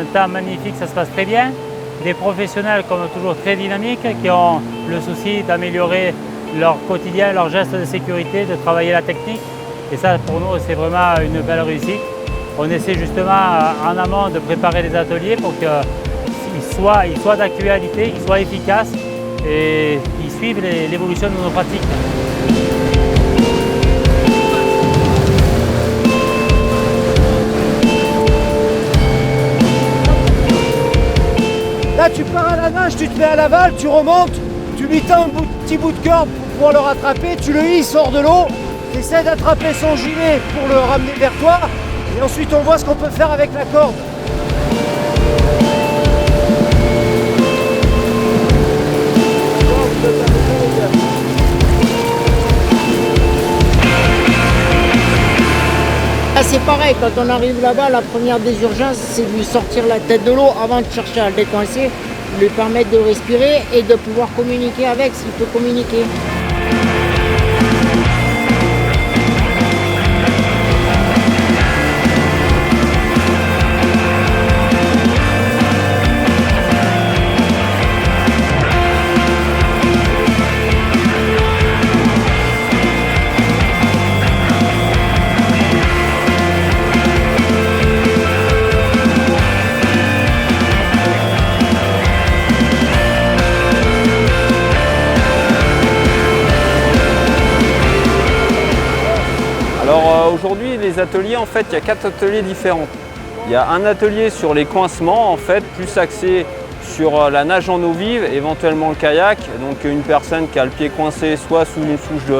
un temps magnifique, ça se passe très bien. Des professionnels comme toujours très dynamiques qui ont le souci d'améliorer leur quotidien, leurs gestes de sécurité, de travailler la technique. Et ça, pour nous, c'est vraiment une belle réussite. On essaie justement en amont de préparer les ateliers pour qu'ils soient d'actualité, qu'ils soient efficaces et qu'ils suivent l'évolution de nos pratiques. Là, tu pars à la nage, tu te mets à l'aval, tu remontes, tu lui tends un petit bout de corde pour pouvoir le rattraper, tu le hisses hors de l'eau, tu essaies d'attraper son gilet pour le ramener vers toi, et ensuite on voit ce qu'on peut faire avec la corde. Là, c'est pareil, quand on arrive là-bas, la première des urgences, c'est de lui sortir la tête de l'eau avant de chercher à le décoincer, lui permettre de respirer et de pouvoir communiquer avec s'il peut communiquer. Alors aujourd'hui, les ateliers, en fait, il y a 4 ateliers différents. Il y a un atelier sur les coincements, en fait, plus axé sur la nage en eau vive, éventuellement le kayak. Donc une personne qui a le pied coincé soit sous une souche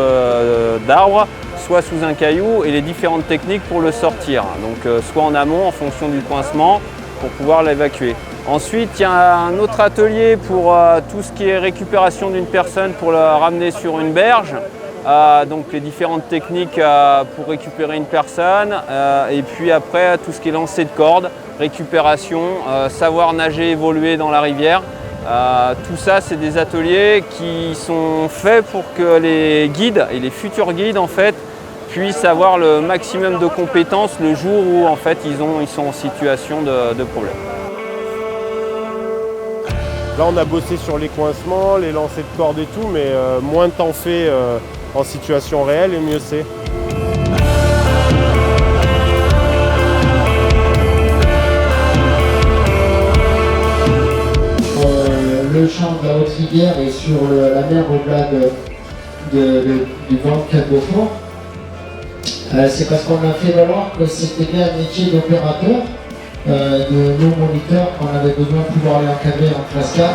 d'arbre, soit sous un caillou, et les différentes techniques pour le sortir. Donc soit en amont en fonction du coincement pour pouvoir l'évacuer. Ensuite, il y a un autre atelier pour tout ce qui est récupération d'une personne pour la ramener sur une berge. Donc les différentes techniques pour récupérer une personne, et puis après tout ce qui est lancer de corde, récupération, savoir nager, évoluer dans la rivière. Tout ça, c'est des ateliers qui sont faits pour que les guides et les futurs guides en fait puissent avoir le maximum de compétences le jour où en fait ils sont en situation de problème. Là, on a bossé sur les coincements, les lancers de corde et tout, mais moins t'en fais en situation réelle et mieux c'est. Le champ de la Haute-Rivière est sur la mer au-delà du vent de Cap-Beaufort. C'est parce qu'on a fait valoir que c'était bien un métier d'opérateur, de nos moniteurs, qu'on avait besoin de pouvoir les encadrer en classe 4.